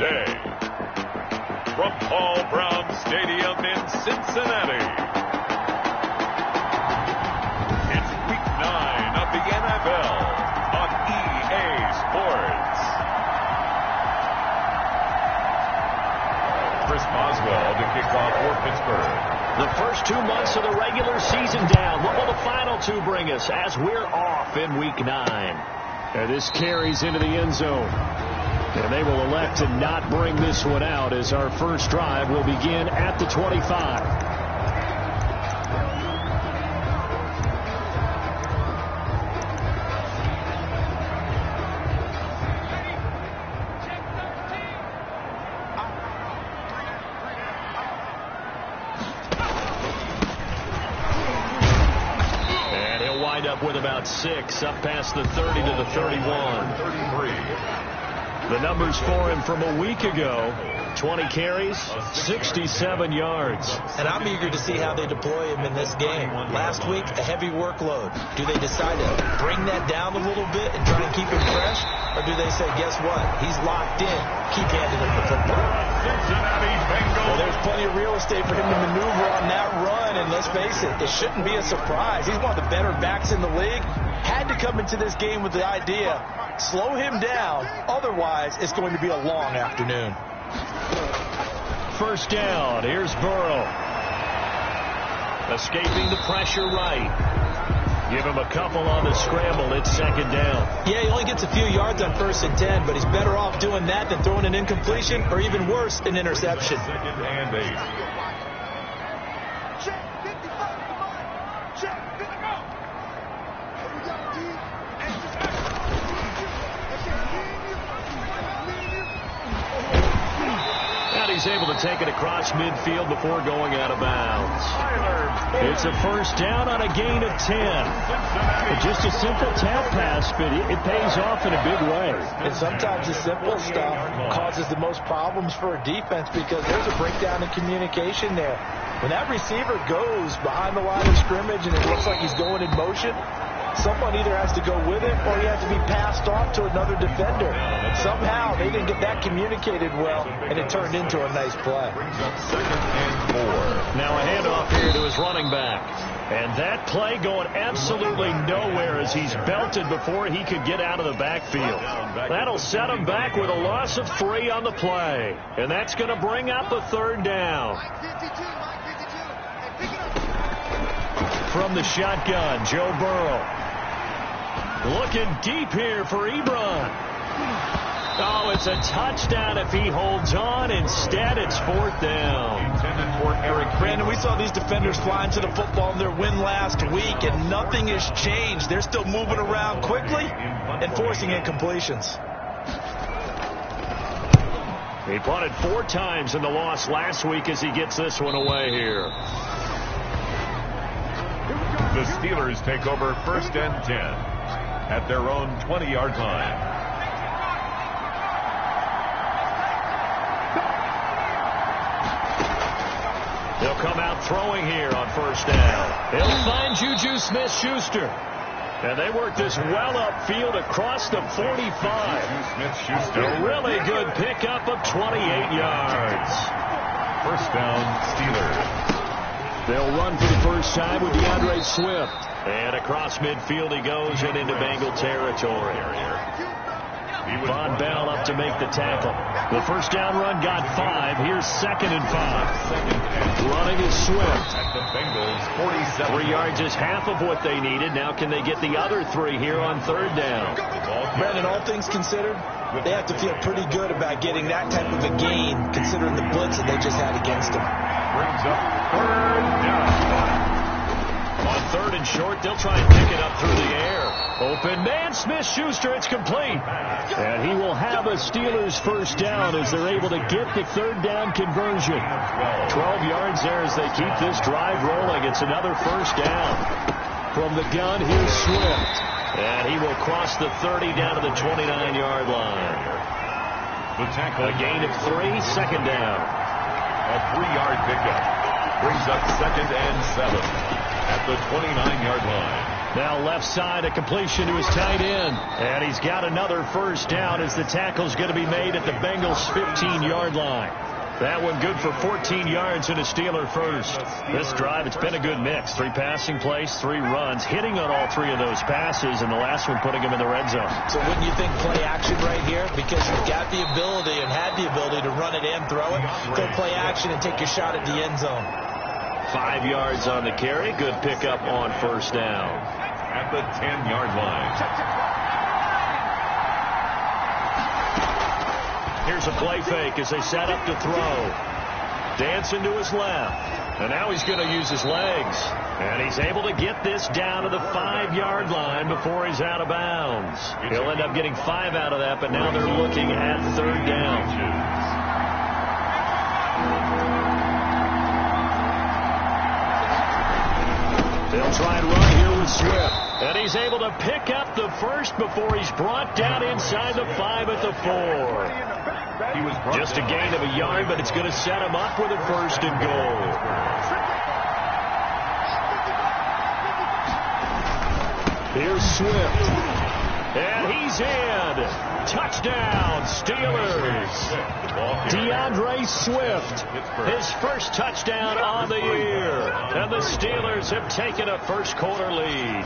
Day. From Paul Brown Stadium in Cincinnati, it's Week 9 of the NFL on EA Sports. Chris Boswell to kick off for Pittsburgh. The first 2 months of the regular season down. What will the final 2 bring us as we're off in Week 9? And this carries into the end zone. And they will elect to not bring this one out as our first drive will begin at the 25. With about 6 up past the 30 to the 31. 33. The numbers for him from a week ago: 20 carries, 67 yards. And I'm eager to see how they deploy him in this game. Last week, a heavy workload. Do they decide to bring that down a little bit and try and keep him fresh? Or do they say, guess what? He's locked in. Keep handing him the football. Well, there's plenty of real estate for him to maneuver on that run. And let's face it shouldn't be a surprise. He's one of the better backs in the league. Had to come into this game with the idea, slow him down. Otherwise, it's going to be a long afternoon. First down. Here's Burrow. Escaping the pressure right. Give him a couple on the scramble. It's second down. Yeah, he only gets a few yards on 1st and 10, but he's better off doing that than throwing an incompletion or even worse, an interception. Second and 8. He's able to take it across midfield before going out of bounds. It's a first down on a gain of 10. Just a simple tap pass, but it pays off in a big way. And sometimes the simple stuff causes the most problems for a defense because there's a breakdown in communication there. When that receiver goes behind the line of scrimmage and it looks like he's going in motion, someone either has to go with it or he has to be passed off to another defender. Somehow they didn't get that communicated well, and it turned into a nice play. Brings up second and 4. Now a handoff here to his running back. And that play going absolutely nowhere as he's belted before he could get out of the backfield. That'll set him back with a loss of 3 on the play. And that's going to bring up a third down. From the shotgun, Joe Burrow. Looking deep here for Ebron. Oh, it's a touchdown if he holds on. Instead, it's 4th down. Intended for Eric. Brandon, we saw these defenders flying to the football in their win last week, and nothing has changed. They're still moving around quickly and forcing incompletions. He punted 4 times in the loss last week as he gets this one away here. The Steelers take over 1st and 10 at their own 20-yard line. They'll come out throwing here on 1st down. They'll find Juju Smith-Schuster. And they work this well upfield across the 45. Smith-Schuster. A really good pickup of 28 yards. 1st down, Steelers. They'll run for the first time with DeAndre Swift. And across midfield he goes and into Bengal territory. Von Bell up to make the tackle. The first down run got 5. Here's 2nd and 5. Running is Swift. At the Bengals, 47. 3 yards is half of what they needed. Now can they get the other 3 here on 3rd down? Brandon, all things considered, they have to feel pretty good about getting that type of a gain considering the blitz that they just had against them. Brings up 3rd down. On 3rd and short, they'll try and pick it up through the air. Open man, Smith-Schuster, it's complete. And he will have a Steelers first down as they're able to get the 3rd down conversion. 12 yards there as they keep this drive rolling. It's another first down. From the gun, here's Swift. And he will cross the 30 down to the 29-yard line. The tackle. A gain of 3, 2nd down. A 3-yard pickup. Brings up 2nd and 7 at the 29-yard line. Now left side, a completion to his tight end. And he's got another first down as the tackle's going to be made at the Bengals' 15-yard line. That one good for 14 yards and a Steeler first. This drive, it's been a good mix. 3 passing plays, 3 runs, hitting on all 3 of those passes, and the last one putting him in the red zone. So wouldn't you think play action right here? Because you've got the ability and had the ability to run it and throw it. Go play action and take your shot at the end zone. 5 yards on the carry. Good pickup on first down. At the 10-yard line. Here's a play fake as they set up to throw. Dancing to his left. And now he's going to use his legs. And he's able to get this down to the 5-yard line before he's out of bounds. He'll end up getting 5 out of that, but now they're looking at 3rd down. They'll try and run here with Swift. And he's able to pick up the first before he's brought down inside the 5 at the 4. Just a gain of a yard, but it's going to set him up with a 1st and goal. Here's Swift. And he's in. Touchdown, Steelers. DeAndre Swift, his first touchdown on the year. And the Steelers have taken a first-quarter lead.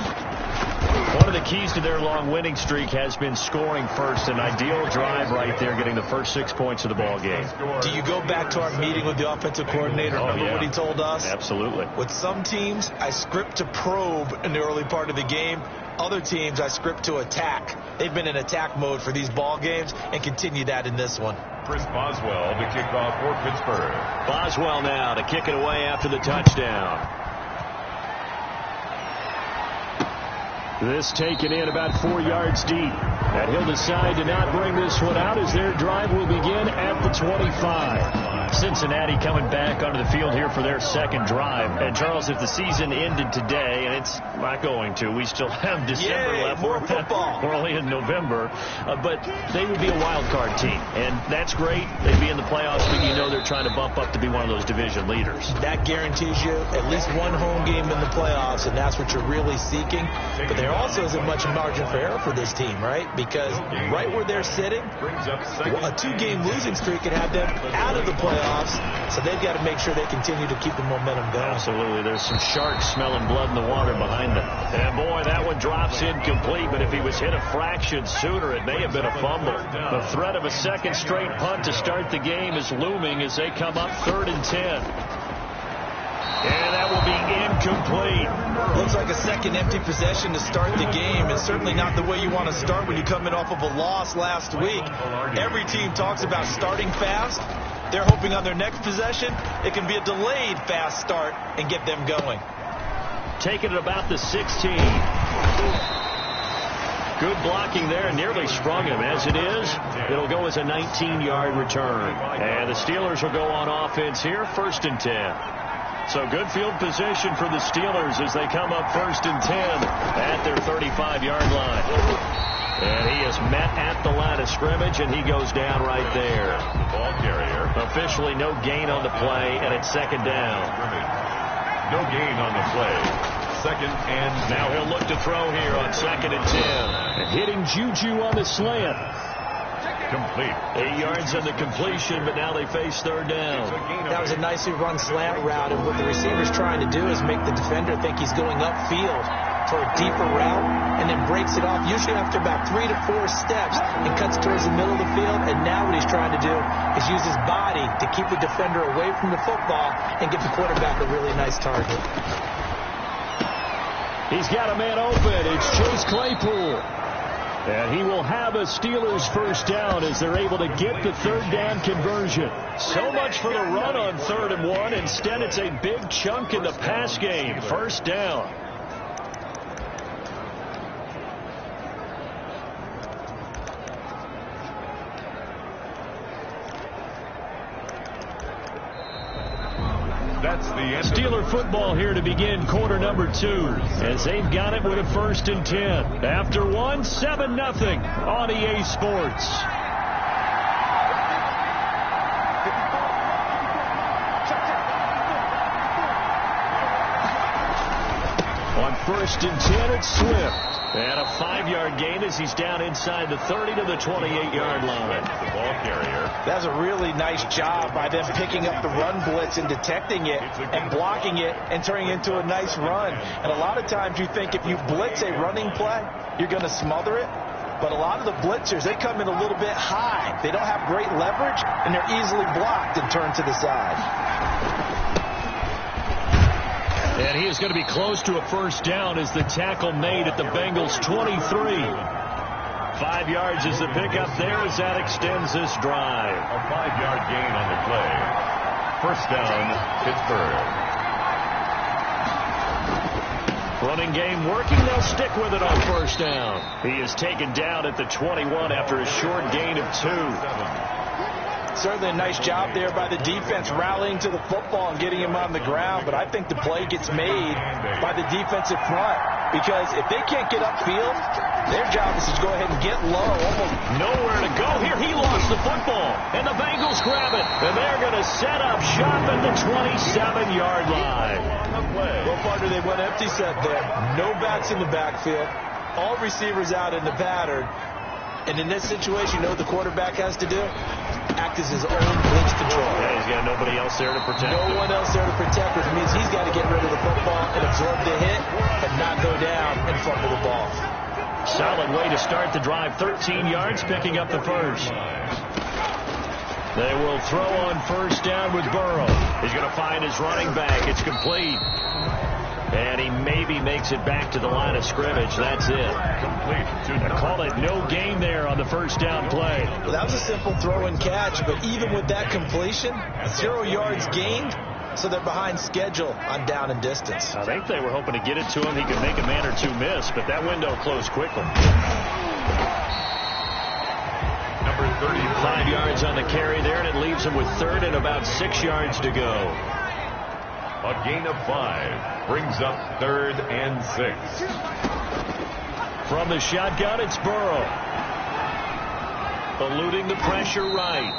One of the keys to their long winning streak has been scoring first. An ideal drive right there, getting the first 6 points of the ball game. Do you go back to our meeting with the offensive coordinator? Remember what he told us? Absolutely. With some teams, I script to probe in the early part of the game. Other teams, I script to attack. They've been in attack mode for these ball games and continue that in this one. Chris Boswell to kick off for Pittsburgh. Boswell now to kick it away after the touchdown. This taken in about 4 yards deep. And he'll decide to not bring this one out as their drive will begin at the 25. Cincinnati coming back onto the field here for their second drive. And, Charles, if the season ended today, and it's not going to, we still have December left. More football. We're only in November. But they would be a wild card team. And that's great. They'd be in the playoffs, but you know they're trying to bump up to be one of those division leaders. That guarantees you at least one home game in the playoffs, and that's what you're really seeking. But there also isn't much margin for error for this team, right? Because right where they're sitting, a 2-game losing streak could have them out of the playoffs, so they've got to make sure they continue to keep the momentum going. Absolutely. There's some sharks smelling blood in the water behind them. And, boy, that one drops incomplete, but if he was hit a fraction sooner, it may have been a fumble. The threat of a second straight punt to start the game is looming as they come up 3rd and 10. And that will be incomplete. Looks like a second empty possession to start the game, and certainly not the way you want to start when you're coming off of a loss last week. Every team talks about starting fast. They're hoping on their next possession it can be a delayed fast start and get them going. Taking it about the 16. Good blocking there, nearly sprung him. As it is, it'll go as a 19-yard return. And the Steelers will go on offense here, 1st and 10. So good field position for the Steelers as they come up 1st and 10 at their 35-yard line. And he is met at the line of scrimmage, and he goes down right there. The ball carrier. Officially no gain on the play, and it's 2nd down. No gain on the play. 2nd and now he'll look to throw here on 2nd and 10. And hitting Juju on the slant. Complete. 8 yards on the completion, but now they face 3rd down. That was a nicely run slant route, and what the receiver's trying to do is make the defender think he's going upfield for a deeper route, and then breaks it off, usually after about 3 to 4 steps, and cuts towards the middle of the field. And now what he's trying to do is use his body to keep the defender away from the football and give the quarterback a really nice target. He's got a man open. It's Chase Claypool. And he will have a Steelers first down as they're able to get the 3rd down conversion. So much for the run on 3rd and 1. Instead, it's a big chunk in the pass game. 1st down. that's the end. Steeler football here to begin quarter number 2 as they've got it with a 1st and 10. After 1, 7-0 on EA Sports. On first and 10 at Swift. And a 5-yard gain as he's down inside the 30 to the 28-yard line. The ball carrier. That's a really nice job by them picking up the run blitz and detecting it and blocking it and turning it into a nice run. And a lot of times you think if you blitz a running play, you're going to smother it. But a lot of the blitzers, they come in a little bit high. They don't have great leverage, and they're easily blocked and turned to the side. And he is going to be close to a first down as the tackle made at the Bengals' 23. 5 yards is the pickup there as that extends this drive. A 5-yard gain on the play. First down, Pittsburgh. Running game working. They'll stick with it on first down. He is taken down at the 21 after a short gain of 2. Certainly a nice job there by the defense rallying to the football and getting him on the ground. But I think the play gets made by the defensive front. Because if they can't get upfield, their job is to go ahead and get low. Almost nowhere to go here. He lost the football. And the Bengals grab it. And they're going to set up shop at the 27-yard line. Go far do they went empty set there. No backs in the backfield. All receivers out in the pattern. And in this situation, you know what the quarterback has to do? Act as his own blitz control. Yeah, he's got nobody else there to protect him. No one else there to protect, which means he's got to get rid of the football and absorb the hit and not go down and fumble the ball. Solid way to start the drive. 13 yards, picking up the first. They will throw on first down with Burrow. He's going to find his running back. It's complete. And he maybe makes it back to the line of scrimmage. That's it. Complete. I call it no gain there on the first down play. Well, that was a simple throw and catch, but even with that completion, 0 yards gained, so they're behind schedule on down and distance. I think they were hoping to get it to him. He could make a man or two miss, but that window closed quickly. Number 5 yards on the carry there, and it leaves him with third and about 6 yards to go. A gain of 5 brings up 3rd and 6. From the shotgun, it's Burrow. Eluding the pressure right.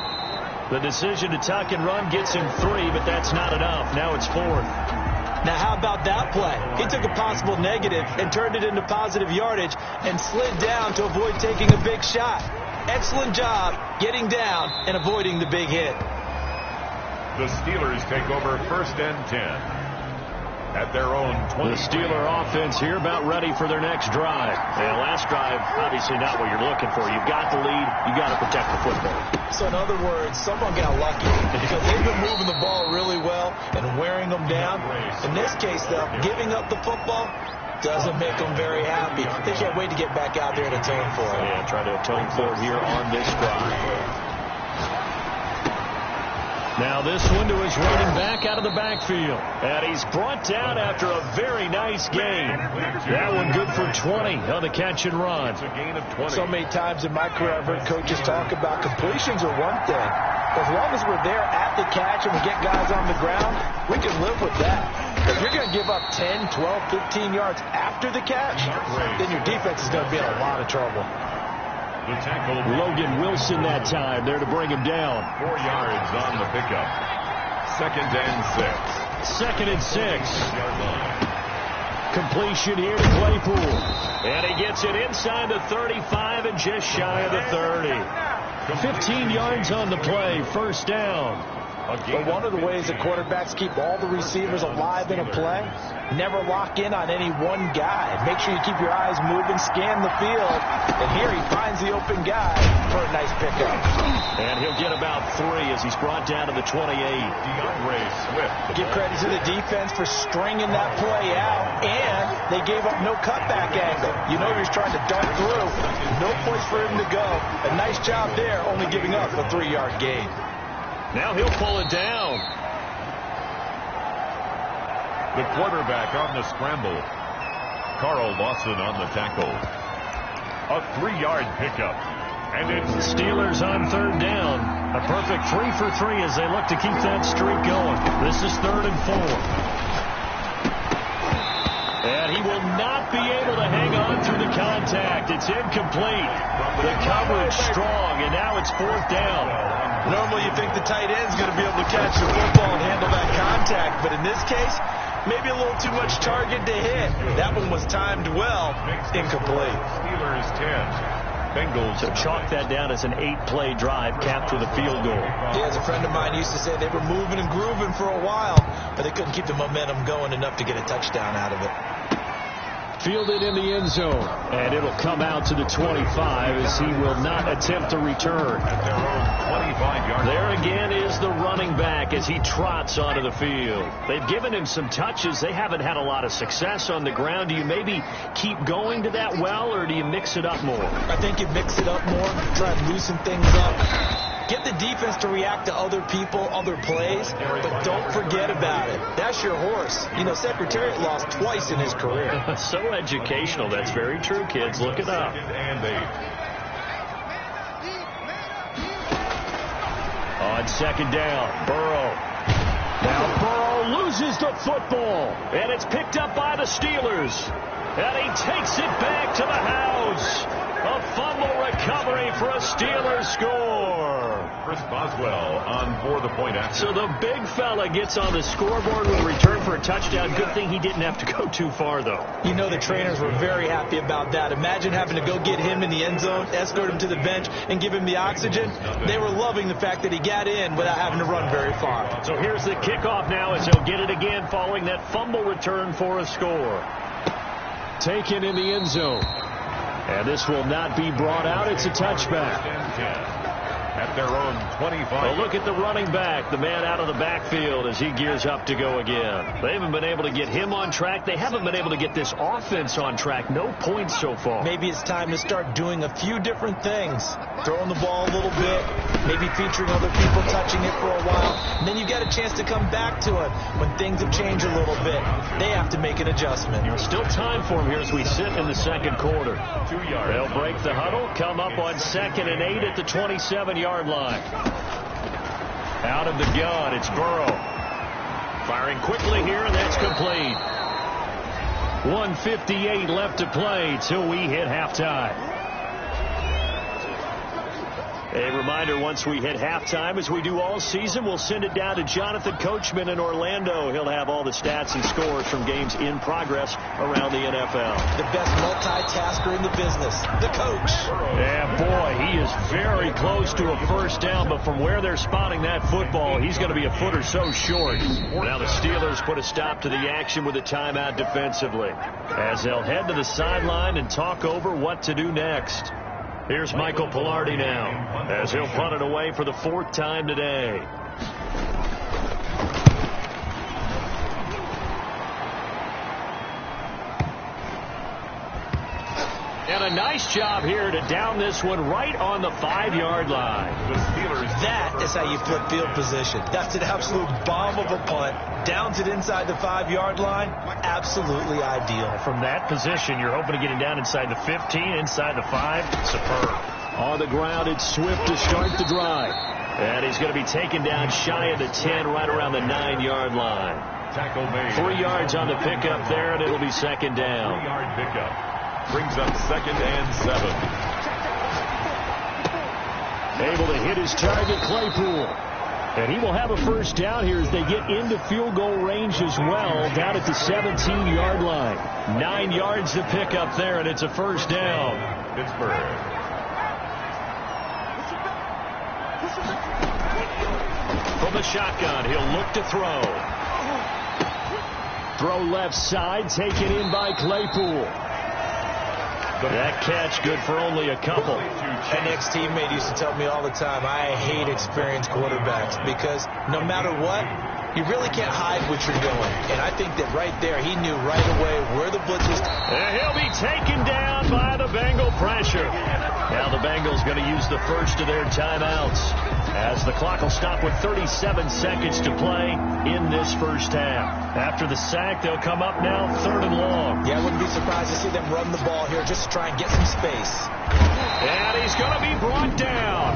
The decision to tuck and run gets him 3, but that's not enough. Now it's 4th. Now how about that play? He took a possible negative and turned it into positive yardage and slid down to avoid taking a big shot. Excellent job getting down and avoiding the big hit. The Steelers take over 1st and 10 at their own 20. The Steeler offense here about ready for their next drive. The last drive, obviously not what you're looking for. You've got the lead. You've got to protect the football. So in other words, someone got lucky because they've been moving the ball really well and wearing them down. In this case, though, giving up the football doesn't make them very happy. They can't wait to get back out there and atone for it. Yeah, try to atone for it here on this drive. Now this one to his running back out of the backfield. And he's brought down after a very nice gain. That one good for 20 on the catch and run. It's a gain of 20. So many times in my career I've heard coaches talk about completions are one thing. As long as we're there at the catch and we get guys on the ground, we can live with that. If you're going to give up 10, 12, 15 yards after the catch, then your defense is going to be in a lot of trouble. The tackle. Logan Wilson that time there to bring him down. 4 yards on the pickup. 2nd and 6. 2nd and 6. Completion here to Claypool. And he gets it inside the 35 and just shy of the 30. 15 yards on the play. First down. But one of the ways that quarterbacks keep all the receivers alive in a play, never lock in on any one guy. Make sure you keep your eyes moving, scan the field. And here he finds the open guy for a nice pickup. And he'll get about 3 as he's brought down to the 28. DeAndre Swift. Give credit to the defense for stringing that play out. And they gave up no cutback angle. You know he was trying to dart through. No place for him to go. A nice job there, only giving up a 3-yard gain. Now he'll pull it down. The quarterback on the scramble. Carl Lawson on the tackle. A 3-yard pickup. And it's the Steelers on 3rd down. A perfect 3 for 3 as they look to keep that streak going. This is 3rd and 4. And he will not be able to hang on through the contact. It's incomplete. The coverage strong, and now it's 4th down. Normally you think the tight end's going to be able to catch the football and handle that contact, but in this case, Maybe a little too much target to hit. That one was timed well. Incomplete. Steelers 10. Bengals. So chalk that down as an 8-play drive capped with a field goal. Yeah, as a friend of mine used to say, they were moving and grooving for a while, but they couldn't keep the momentum going enough to get a touchdown out of it. Fielded in the end zone, and it'll come out to the 25 as he will not attempt to return. At their own 25-yard line. There again is the running back as he trots onto the field. They've given him some touches. They haven't had a lot of success on the ground. Do you maybe keep going to that well, or do you mix it up more? I think you mix it up more, try and loosen things up. Get the defense to react to other people, other plays, but don't forget about it. That's your horse. You know, Secretariat lost twice in his career. So educational. That's very true, kids. Look it up. And 8. On second down, Burrow. Now Burrow loses the football, and it's picked up by the Steelers. And he takes it back to the house. A fumble recovery for a Steelers score. Chris Boswell on for the point after. So the big fella gets on the scoreboard with a return for a touchdown. Good thing he didn't have to go too far, though. You know the trainers were very happy about that. Imagine having to go get him in the end zone, escort him to the bench, and give him the oxygen. They were loving the fact that he got in without having to run very far. So here's the kickoff now as he'll get it again following that fumble return for a score. Taken in the end zone. And this will not be brought out. It's a touchback. At their own 25. Well, look at the running back, the man out of the backfield as he gears up to go again. They haven't been able to get him on track. They haven't been able to get this offense on track. No points so far. Maybe it's time to start doing a few different things. Throwing the ball a little bit, maybe featuring other people touching it for a while. And then you get a chance to come back to it when things have changed a little bit. They have to make an adjustment. Still time for him here as we sit in the second quarter. 2 yards. They'll break the huddle, come up on 2nd and 8 at the 27-yard line. Out of the gun, it's Burrow. Firing quickly here, and that's complete. 1:58 left to play till we hit halftime. A reminder, once we hit halftime, as we do all season, we'll send it down to Jonathan Coachman in Orlando. He'll have all the stats and scores from games in progress around the NFL. The best multitasker in the business, the coach. Yeah, boy, he is very close to a first down, but from where they're spotting that football, he's going to be a foot or so short. Now the Steelers put a stop to the action with a timeout defensively, as they'll head to the sideline and talk over what to do next. Here's Michael Pilardi now, as he'll punt it away for the 4th time today. And a nice job here to down this one right on the 5-yard line. That is how you flip field position. That's an absolute bomb of a punt. Downs it inside the 5-yard line. Absolutely ideal. From that position, you're hoping to get him down inside the 15, inside the 5. Superb. On the ground, it's Swift to start the drive. And he's going to be taken down shy of the 10, right around the 9-yard line. Tackle made. 3 yards on the pickup there, and it'll be 2nd down. 3-yard pickup. Brings up 2nd and 7. Able to hit his target, Claypool. And he will have a first down here as they get into field goal range as well, down at the 17-yard line. 9 yards to pick up there, and it's a first down. Pittsburgh. From the shotgun, he'll look to throw. Throw left side, taken in by Claypool. That catch good for only a couple. An ex-teammate used to tell me all the time, I hate experienced quarterbacks because no matter what, you really can't hide what you're doing. And I think that right there, he knew right away where the blitz was. And he'll be taken down by the Bengal pressure. Now the Bengals going to use the first of their timeouts, as the clock will stop with 37 seconds to play in this first half. After the sack, they'll come up now 3rd and long. Yeah, I wouldn't be surprised to see them run the ball here just to try and get some space. And he's going to be brought down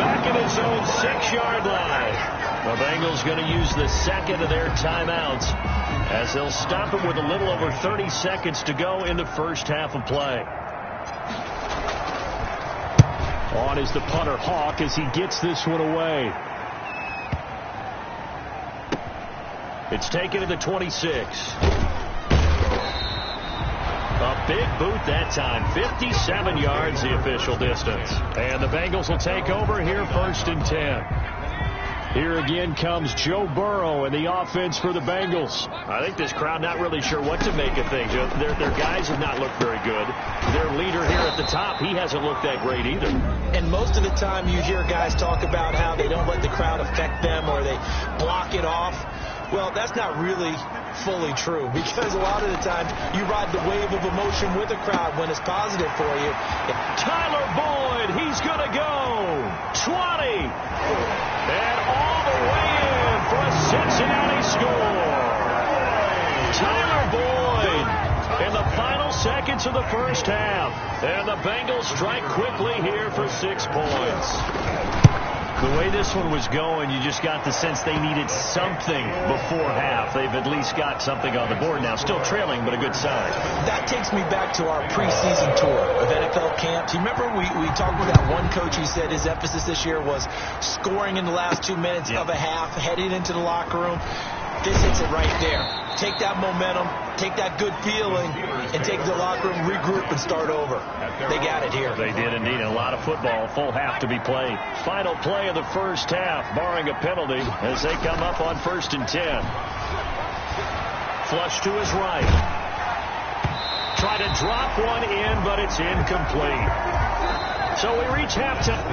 back at his own 6-yard line. The Bengals going to use the second of their timeouts, as they'll stop him with a little over 30 seconds to go in the first half of play. On is the punter, Hawk, as he gets this one away. It's taken to the 26. A big boot that time. 57 yards the official distance. And the Bengals will take over here, 1st and 10. Here again comes Joe Burrow and the offense for the Bengals. I think this crowd not really sure what to make of things. Their guys have not looked very good. Their leader here at the top, he hasn't looked that great either. And most of the time you hear guys talk about how they don't let the crowd affect them or they block it off. Well, that's not really fully true, because a lot of the times you ride the wave of emotion with a crowd when it's positive for you. Tyler Boyd, he's going to go. 20. And all the way in for a Cincinnati score. Tyler Boyd in the final seconds of the first half. And the Bengals strike quickly here for 6 points. The way this one was going, you just got the sense they needed something before half. They've at least got something on the board now. Still trailing, but a good sign. That takes me back to our preseason tour of NFL camps. You remember we talked with that one coach. He said his emphasis this year was scoring in the last 2 minutes of a half, heading into the locker room. This hits it right there. Take that momentum, take that good feeling, and take the locker room, regroup, and start over. They got it here. They did indeed. A lot of football, full half to be played. Final play of the first half, barring a penalty, as they come up on 1st and 10. Flush to his right. Try to drop one in, but it's incomplete. So we reach halftime.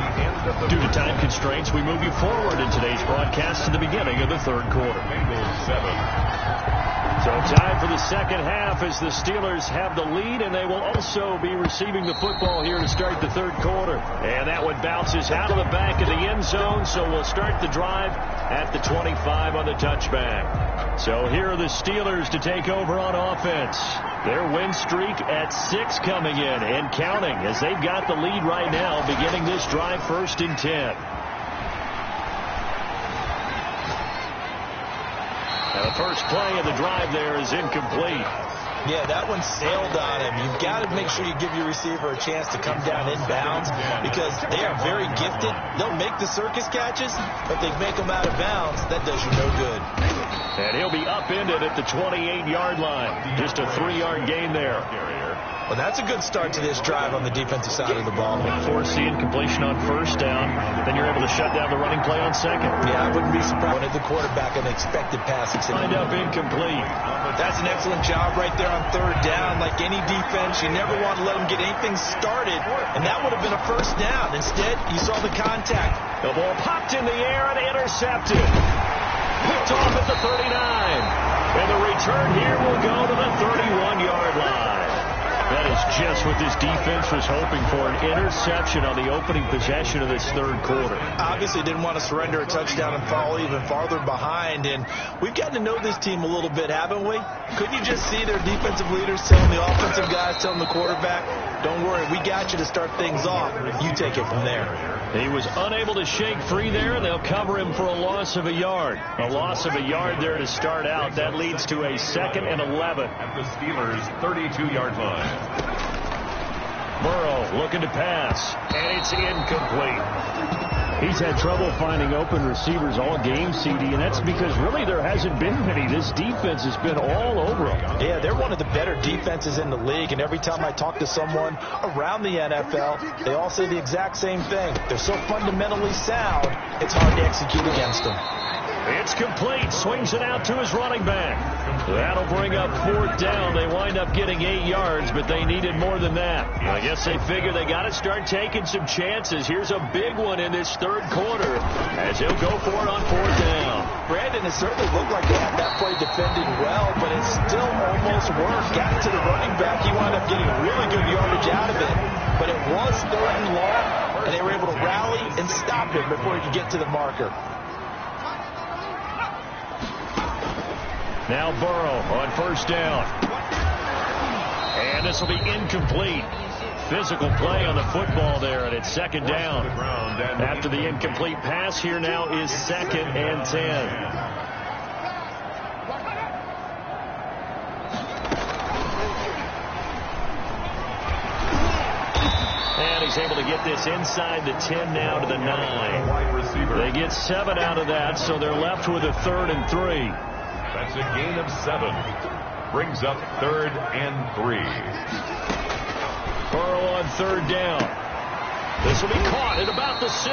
Due to time constraints, we move you forward in today's broadcast to the beginning of the third quarter. So time for the second half as the Steelers have the lead, and they will also be receiving the football here to start the third quarter. And that one bounces out of the back of the end zone, so we'll start the drive at the 25 on the touchback. So here are the Steelers to take over on offense. Their win streak at 6 coming in and counting, as they've got the lead right now, beginning this drive 1st and 10. Now the first play of the drive there is incomplete. Yeah, that one sailed on him. You've got to make sure you give your receiver a chance to come down inbounds, because they are very gifted. They'll make the circus catches, but they make them out of bounds. That does you no good. And he'll be upended at the 28-yard line. Just a 3-yard gain there. Well, that's a good start to this drive on the defensive side of the ball. Force the incompletion on first down. Then you're able to shut down the running play on second. Yeah, I wouldn't be surprised when the quarterback an expected passing signal. Wind up incomplete. That's an excellent job right there on third down. Like any defense, you never want to let them get anything started, and that would have been a first down. Instead, you saw the contact. The ball popped in the air and intercepted. Picked off at the 39. And the return here will go to the 31-yard line. That is just what this defense was hoping for, an interception on the opening possession of this third quarter. Obviously didn't want to surrender a touchdown and fall even farther behind, and we've gotten to know this team a little bit, haven't we? Couldn't you just see their defensive leaders telling the offensive guys, telling the quarterback, don't worry, we got you to start things off. You take it from there. He was unable to shake free there, and they'll cover him for a loss of a yard. A loss of a yard there to start out. That leads to a 2nd and 11. At the Steelers' 32-yard line. Burrow looking to pass, and it's incomplete. He's had trouble finding open receivers all game, CD, and that's because really there hasn't been many. This defense has been all over them. Yeah, they're one of the better defenses in the league, and every time I talk to someone around the NFL, they all say the exact same thing. They're so fundamentally sound, it's hard to execute against them. It's complete. Swings it out to his running back. That'll bring up 4th down. They wind up getting 8 yards, but they needed more than that. I guess they figure they got to start taking some chances. Here's a big one in this third quarter as he'll go for it on 4th down. Brandon, it certainly looked like they had that play defended well, but it still almost worked. Got to the running back. He wound up getting really good yardage out of it, but it was 3rd and long, and they were able to rally and stop him before he could get to the marker. Now Burrow on 1st down. And this will be incomplete. Physical play on the football there, and it's 2nd down. After the incomplete pass, here now is 2nd and 10. And he's able to get this inside the 10 now to the 9. They get 7 out of that, so they're left with a 3rd and 3. That's a gain of 7. Brings up 3rd and 3. Burrow on 3rd down. This will be caught at about the 6.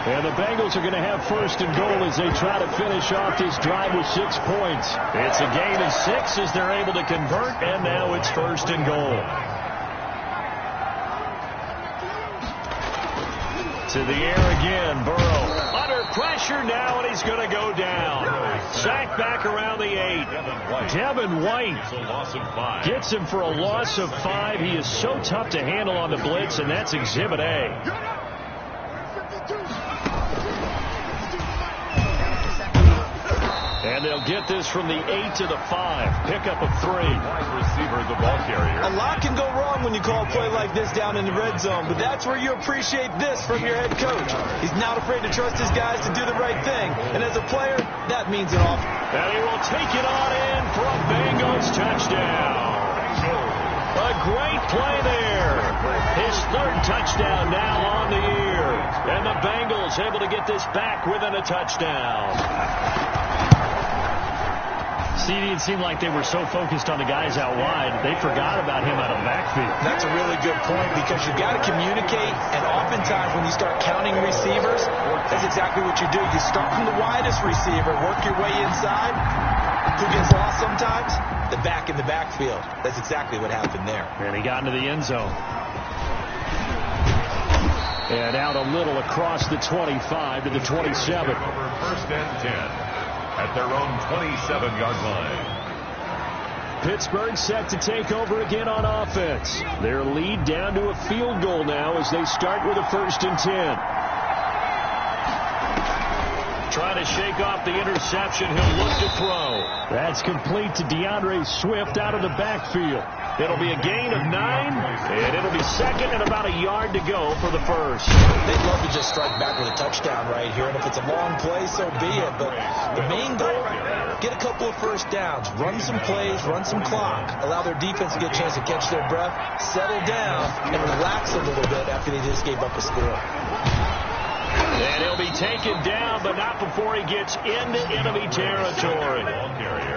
And the Bengals are going to have 1st and goal as they try to finish off this drive with 6 points. It's a gain of 6 as they're able to convert, and now it's 1st and goal. To the air again, Burrow. Under pressure now, and he's going to go down. Sacked back around the 8. Devin White gets him for a loss of 5. He is so tough to handle on the blitz, and that's Exhibit A. And they'll get this from the 8 to the 5. Pickup of 3. Wide receiver, the ball carrier. A lot can go wrong when you call a play like this down in the red zone, but that's where you appreciate this from your head coach. He's not afraid to trust his guys to do the right thing. And as a player, that means an awful. And he will take it on in for a Bengals touchdown. A great play there. His 3rd touchdown now on the year. And the Bengals able to get this back within a touchdown. CD, it seemed like they were so focused on the guys out wide, they forgot about him out of the backfield. That's a really good point because you've got to communicate, and oftentimes when you start counting receivers, that's exactly what you do. You start from the widest receiver, work your way inside. Who gets lost sometimes? The back in the backfield. That's exactly what happened there. And he got into the end zone. And out a little across the 25 to the 27. 1st and 10. At their own 27-yard line. Pittsburgh set to take over again on offense. Their lead down to a field goal now as they start with a 1st and 10. Trying to shake off the interception. He'll look to throw. That's complete to DeAndre Swift out of the backfield. It'll be a gain of 9, and it'll be 2nd and about a yard to go for the 1st. They'd love to just strike back with a touchdown right here, and if it's a long play, so be it. But the main goal, get a couple of 1st downs, run some plays, run some clock, allow their defense to get a chance to catch their breath, settle down, and relax a little bit after they just gave up a score. And he'll be taken down, but not before he gets into enemy territory.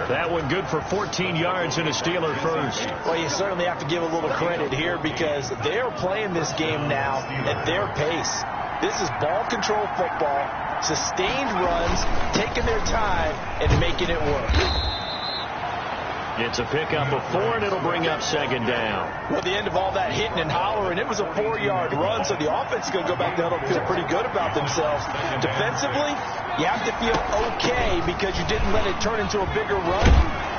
That one good for 14 yards and a Steeler 1st. Well, you certainly have to give a little credit here because they're playing this game now at their pace. This is ball control football, sustained runs, taking their time, and making it work. It's a pickup of 4, and it'll bring up 2nd down. Well, at the end of all that hitting and hollering, it was a 4-yard run, so the offense is going to go back down and feel pretty good about themselves. Defensively, you have to feel okay because you didn't let it turn into a bigger run.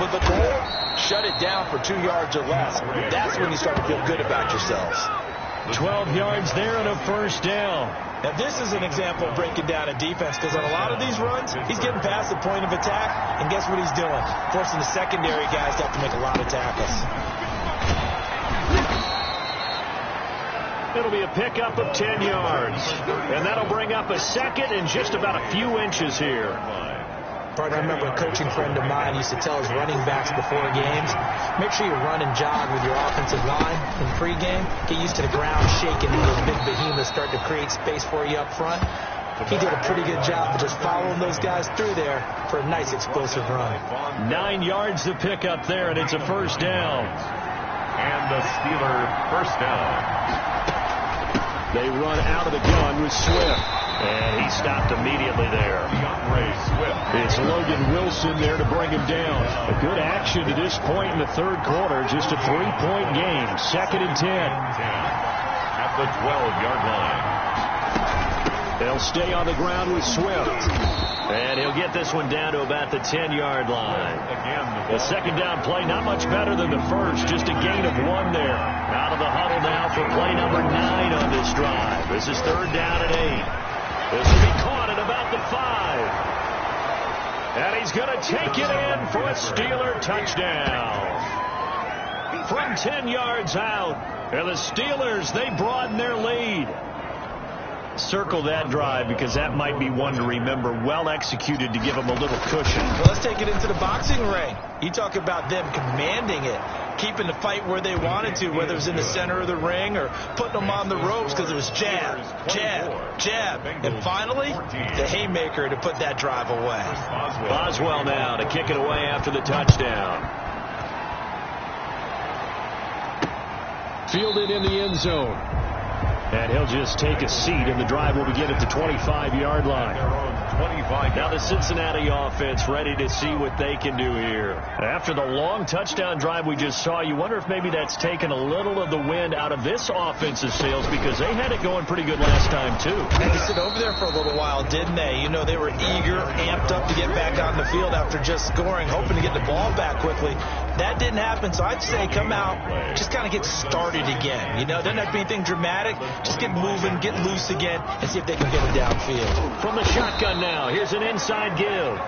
But the goal, shut it down for 2 yards or less. That's when you start to feel good about yourselves. 12 yards there and a 1st down. Now, this is an example of breaking down a defense because on a lot of these runs, he's getting past the point of attack, and guess what he's doing? Forcing the secondary guys to have to make a lot of tackles. It'll be a pickup of 10 yards, and that'll bring up a 2nd and just about a few inches here. I remember a coaching friend of mine used to tell his running backs before games, make sure you run and jog with your offensive line in pregame. Get used to the ground shaking and those big behemoths start to create space for you up front. He did a pretty good job of just following those guys through there for a nice explosive run. 9 yards to pick up there, and it's a 1st down. And the Steeler 1st down. They run out of the gun with Swift. And he stopped immediately there. It's Logan Wilson there to bring him down. A good action to this point in the 3rd quarter. Just a 3-point game. 2nd and 10. At the 12-yard line. They'll stay on the ground with Swift. And he'll get this one down to about the 10-yard line. The 2nd down play, not much better than the 1st. Just a gain of 1 there. Out of the huddle now for play number 9 on this drive. This is 3rd down and 8. This will be caught at about the 5. And he's going to take it in for a Steeler touchdown. From 10 yards out. And the Steelers, they broaden their lead. Circle that drive because that might be one to remember. Well executed to give them a little cushion. Well, let's take it into the boxing ring. You talk about them commanding it, keeping the fight where they wanted to, whether it was in the center of the ring or putting them on the ropes because it was jab, jab, jab. And finally, the haymaker to put that drive away. Boswell now to kick it away after the touchdown. Fielded in the end zone. And he'll just take a seat, and the drive will begin at the 25-yard line. Now the Cincinnati offense ready to see what they can do here. After the long touchdown drive we just saw, you wonder if maybe that's taken a little of the wind out of this offensive sails because they had it going pretty good last time, too. And they sit over there for a little while, didn't they? You know, they were eager, amped up to get back on the field after just scoring, hoping to get the ball back quickly. That didn't happen, so I'd say come out, just kind of get started again. You know, doesn't have to be anything dramatic. Just get moving, get loose again, and see if they can get it downfield. From the shotgun now, here's an inside give.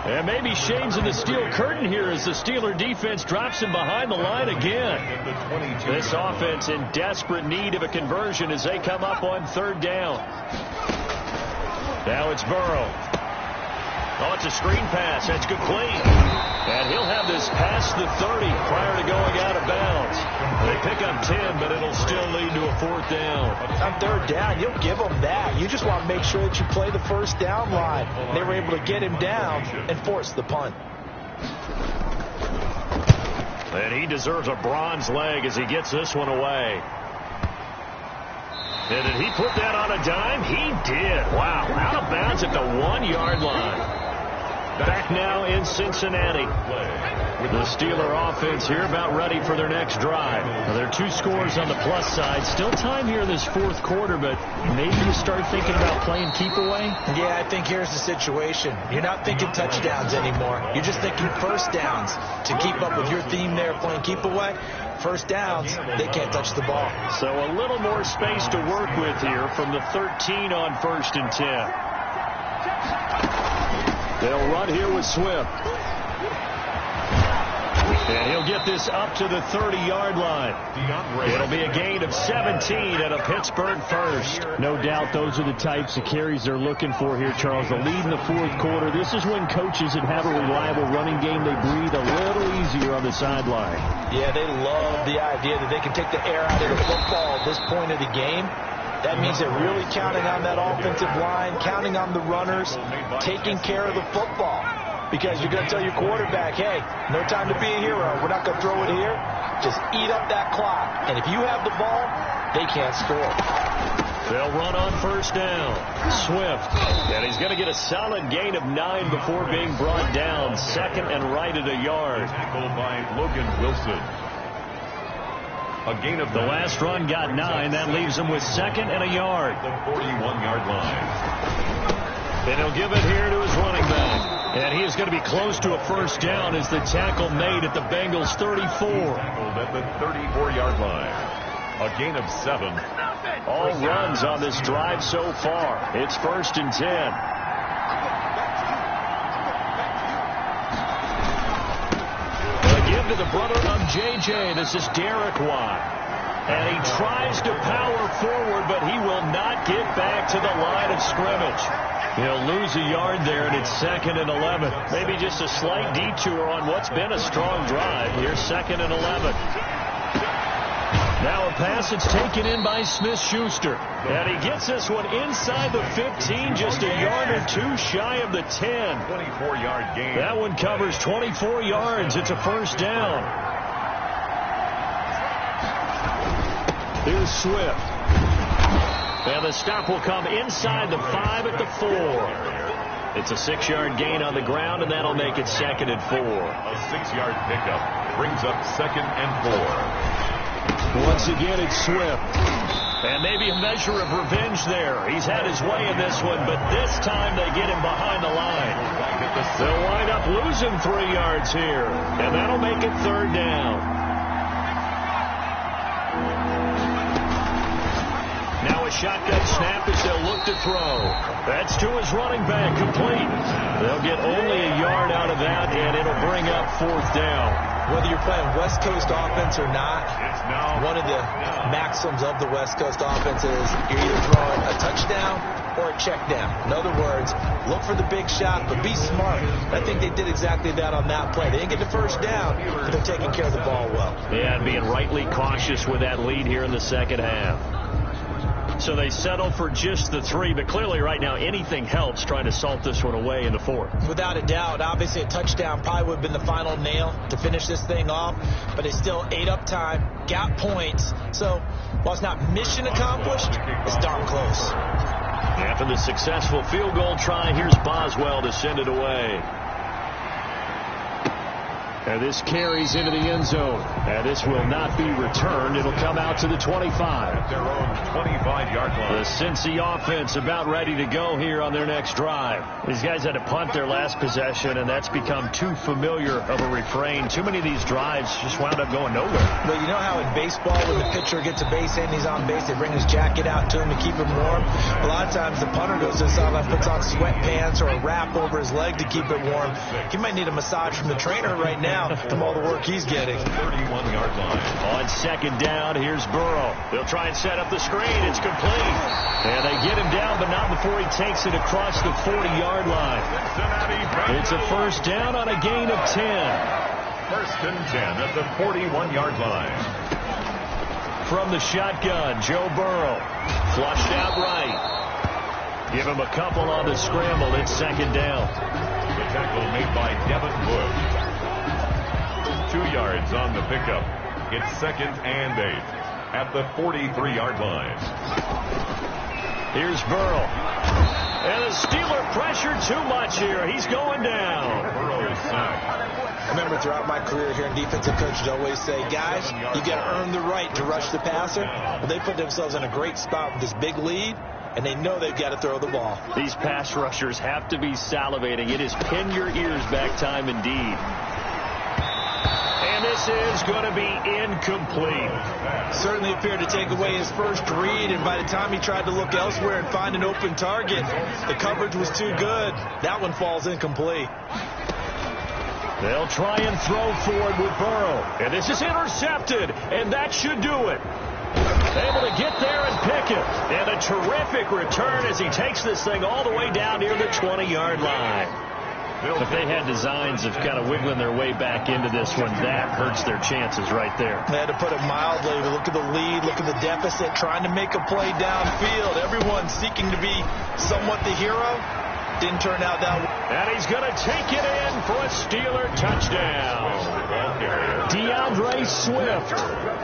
And maybe shades in the steel curtain here as the Steeler defense drops him behind the line again. This offense in desperate need of a conversion as they come up on third down. Now it's Burrow. Oh, it's a screen pass. That's complete. And he'll have this past the 30 prior to going out of bounds. They pick up 10, but it'll still lead to a fourth down. On third down, you'll give them that. You just want to make sure that you play the first down line. They were able to get him down and force the punt. And he deserves a bronze leg as he gets this one away. And did he put that on a dime? He did. Wow, out of bounds at the 1-yard line. Back now in Cincinnati. The Steeler offense here about ready for their next drive. Now, there are 2 scores on the plus side. Still time here in this fourth quarter, but maybe you start thinking about playing keep away? Yeah, I think here's the situation. You're not thinking touchdowns anymore. You're just thinking first downs. To keep up with your theme there, playing keep away, first downs, they can't touch the ball. So a little more space to work with here from the 13 on 1st and 10. They'll run here with Swift. And he'll get this up to the 30-yard line. It'll be a gain of 17 and a Pittsburgh first. No doubt those are the types of carries they're looking for here, Charles. The lead in the fourth quarter. This is when coaches that have a reliable running game, they breathe a little easier on the sideline. Yeah, they love the idea that they can take the air out of the football at this point of the game. That means they're really counting on that offensive line, counting on the runners, taking care of the football. Because you're going to tell your quarterback, hey, no time to be a hero. We're not going to throw it here. Just eat up that clock. And if you have the ball, they can't score. They'll run on first down. Swift. And he's going to get a solid gain of 9 before being brought down. Second and right at a yard. Tackled by Logan Wilson. A gain of the last run got 9. That leaves him with second and a yard. The 41-yard line. And he'll give it here to his running back. And he is going to be close to a first down as the tackle made at the Bengals 34. Tackled at the 34-yard line. A gain of 7. All runs on this drive so far. It's 1st and 10. To the brother of J.J. This is Derek Watt. And he tries to power forward, but he will not get back to the line of scrimmage. He'll lose a yard there, and it's 2nd and 11. Maybe just a slight detour on what's been a strong drive. Here's 2nd and 11. Now a pass that's taken in by Smith-Schuster. And he gets this one inside the 15, just a yard or 2 shy of the 10. 24-yard gain. That one covers 24 yards. It's a first down. Here's Swift. And the stop will come inside the 5 at the 4. It's a 6-yard gain on the ground, and that'll make it 2nd and 4. A 6-yard pickup brings up 2nd and 4. Once again, it's Swift. And maybe a measure of revenge there. He's had his way in this one, but this time they get him behind the line. They'll wind up losing 3 yards here, and that'll make it 3rd down. Now a shotgun snap as they'll look to throw. That's to his running back, complete. They'll get only a yard out of that, and it'll bring up 4th down. Whether you're playing West Coast offense or not, one of the maxims of the West Coast offense is you're either throwing a touchdown or a check down. In other words, look for the big shot, but be smart. I think they did exactly that on that play. They didn't get the first down, but they're taking care of the ball well. Yeah, and being rightly cautious with that lead here in the second half. So they settle for just the 3, but clearly right now anything helps trying to salt this one away in the 4th. Without a doubt, obviously a touchdown probably would have been the final nail to finish this thing off, but they still ate up time, got points. So while it's not mission accomplished, it's darn close. After the successful field goal try, here's Boswell to send it away. And this carries into the end zone. And this will not be returned. It'll come out to the 25. At their own 25-yard line. The Cincy offense about ready to go here on their next drive. These guys had to punt their last possession, and that's become too familiar of a refrain. Too many of these drives just wound up going nowhere. Well, you know how in baseball when the pitcher gets a base hit and he's on base, they bring his jacket out to him to keep him warm? A lot of times the punter goes to the sideline, puts on sweatpants or a wrap over his leg to keep it warm. He might need a massage from the trainer right now from all the work he's getting. 31-yard line. On second down, here's Burrow. They'll try and set up the screen. It's complete. And they get him down, but not before he takes it across the 40-yard line. It's a first down on a gain of 10. First and 10 at the 41-yard line. From the shotgun, Joe Burrow. Flushed out right. Give him a couple on the scramble. It's second down. The tackle made by Devin Bush. 2 yards on the pickup. It's second and 8 at the 43-yard line. Here's Burrow. And the Steeler pressure too much here. He's going down. Burrow's sacked. I remember throughout my career here, defensive coaches always say, guys, you got to earn the right to rush the passer. But they put themselves in a great spot with this big lead, and they know they've got to throw the ball. These pass rushers have to be salivating. It is pin your ears back time indeed. And this is going to be incomplete. Certainly appeared to take away his first read, and by the time he tried to look elsewhere and find an open target, the coverage was too good. That one falls incomplete. They'll try and throw forward with Burrow. And this is intercepted, and that should do it. Able to get there and pick it. And a terrific return as he takes this thing all the way down near the 20-yard line. If they had designs of kind of wiggling their way back into this one, that hurts their chances right there. They had to put it mildly. Look at the lead, look at the deficit, trying to make a play downfield. Everyone seeking to be somewhat the hero. Didn't turn out that way. And he's going to take it in for a Steeler touchdown. DeAndre Swift,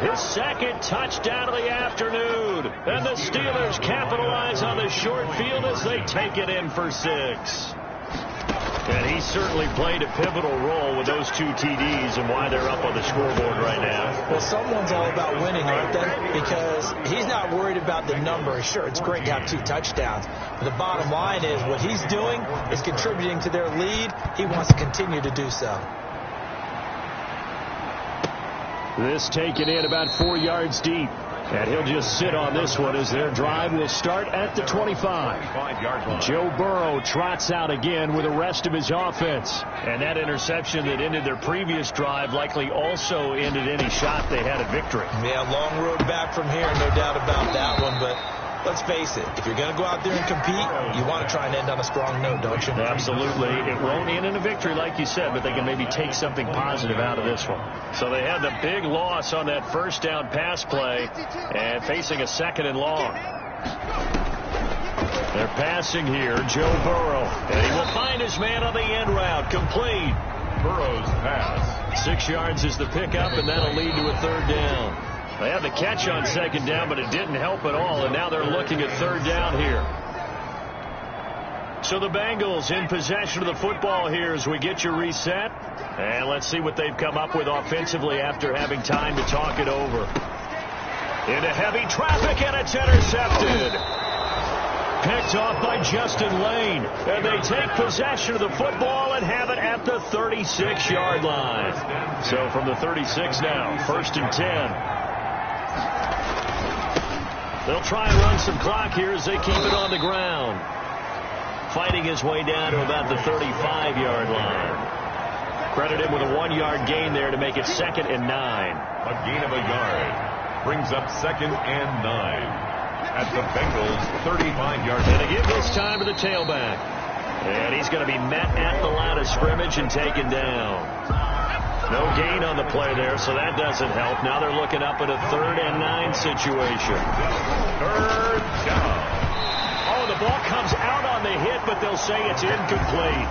his second touchdown of the afternoon. And the Steelers capitalize on the short field as they take it in for 6. And he certainly played a pivotal role with those 2 TDs and why they're up on the scoreboard right now. Well, someone's all about winning, aren't they? Because he's not worried about the number. Sure, it's great to have 2 touchdowns. But the bottom line is what he's doing is contributing to their lead. He wants to continue to do so. This taken in about 4 yards deep. And he'll just sit on this one as their drive will start at the 25. Joe Burrow trots out again with the rest of his offense. And that interception that ended their previous drive likely also ended any shot they had at victory. Yeah, long road back from here, no doubt about that one. But let's face it, if you're going to go out there and compete, you want to try and end on a strong note, don't you? Absolutely. It won't end in a victory like you said, but they can maybe take something positive out of this one. So they had the big loss on that first down pass play and facing a second and long. They're passing here, Joe Burrow. And he will find his man on the end route. Complete. Burrow's pass. 6 yards is the pickup, and that'll lead to a third down. They had the catch on second down, but it didn't help at all, and now they're looking at third down here. So the Bengals in possession of the football here as we get you reset. And let's see what they've come up with offensively after having time to talk it over. Into heavy traffic, and it's intercepted. Picked off by Justin Lane. And they take possession of the football and have it at the 36-yard line. So from the 36 now, first and 10. They'll try and run some clock here as they keep it on the ground. Fighting his way down to about the 35-yard line. Credit him with a 1-yard gain there to make it 2nd and 9. A gain of a yard brings up 2nd and 9 at the Bengals' 35-yard line. And they give this time to the tailback. And he's going to be met at the line of scrimmage and taken down. No gain on the play there, so that doesn't help. Now they're looking up at a 3rd and 9 situation. 3rd down. Oh, the ball comes out on the hit, but they'll say it's incomplete.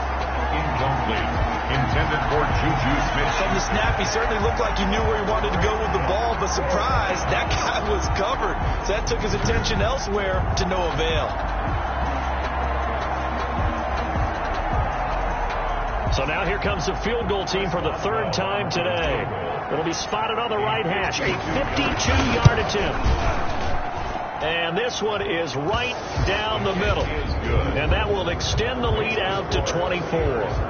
Incomplete. Intended for Juju Smith. From the snap, he certainly looked like he knew where he wanted to go with the ball, but surprise, that guy was covered. So that took his attention elsewhere to no avail. So now here comes the field goal team for the 3rd time today. It'll be spotted on the right hash. A 52-yard attempt. And this one is right down the middle. And that will extend the lead out to 24.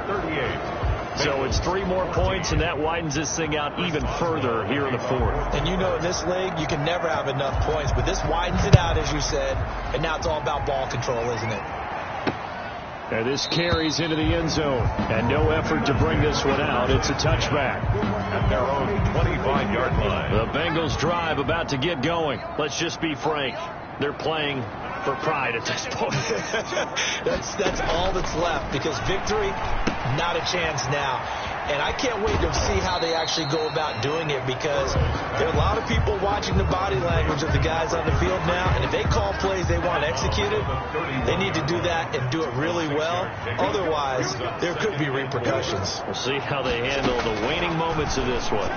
38. So it's 3 more points, and that widens this thing out even further here in the 4th. And you know in this league, you can never have enough points. But this widens it out, as you said. And now it's all about ball control, isn't it? And this carries into the end zone. And no effort to bring this one out. It's a touchback. At their own 25-yard line. The Bengals drive about to get going. Let's just be frank. They're playing for pride at this point. that's all that's left, because victory, not a chance now. And I can't wait to see how they actually go about doing it, because there are a lot of people watching the body language of the guys on the field now, and if they call plays they want executed, they need to do that and do it really well. Otherwise, there could be repercussions. We'll see how they handle the waning moments of this one.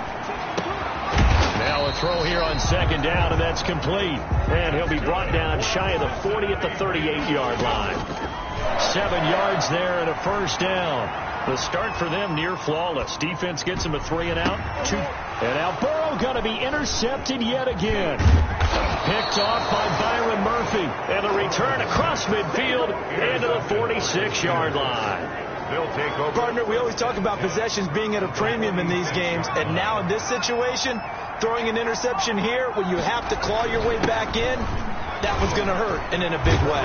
Now a throw here on 2nd down, and that's complete. And he'll be brought down shy of the 40 at the 38-yard line. 7 yards there and a 1st down. The start for them near flawless. Defense gets him a 3 and out. 2. And now Burrow going to be intercepted yet again. Picked off by Byron Murphy. And the return across midfield into the 46-yard line. They'll take over. Partner, we always talk about possessions being at a premium in these games. And now in this situation, throwing an interception here when you have to claw your way back in, that one's going to hurt, and in a big way.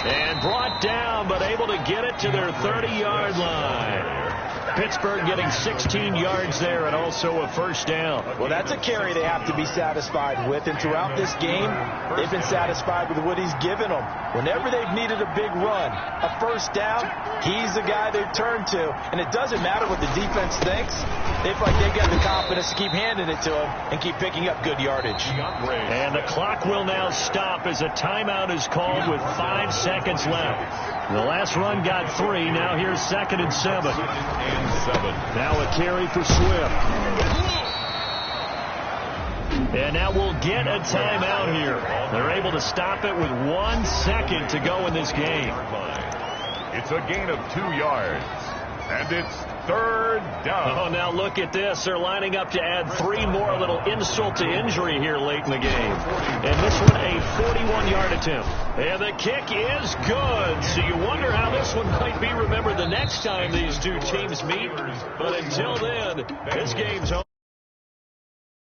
And brought down, but able to get it to their 30-yard line. Pittsburgh getting 16 yards there and also a 1st down. Well, that's a carry they have to be satisfied with. And throughout this game, they've been satisfied with what he's given them. Whenever they've needed a big run, a 1st down, he's the guy they've turned to. And it doesn't matter what the defense thinks. They feel like they've got the confidence to keep handing it to him and keep picking up good yardage. And the clock will now stop as a timeout is called with 5 seconds left. The last run got 3. Now here's 2nd and 7. Now a carry for Swift. And now we'll get a timeout here. They're able to stop it with 1 second to go in this game. It's a gain of 2 yards. And it's 3rd down. Oh, now look at this. They're lining up to add 3 more, a little insult to injury here late in the game. And this one a 41-yard attempt. And the kick is good. So you wonder how this one might be remembered the next time these two teams meet. But until then, this game's over.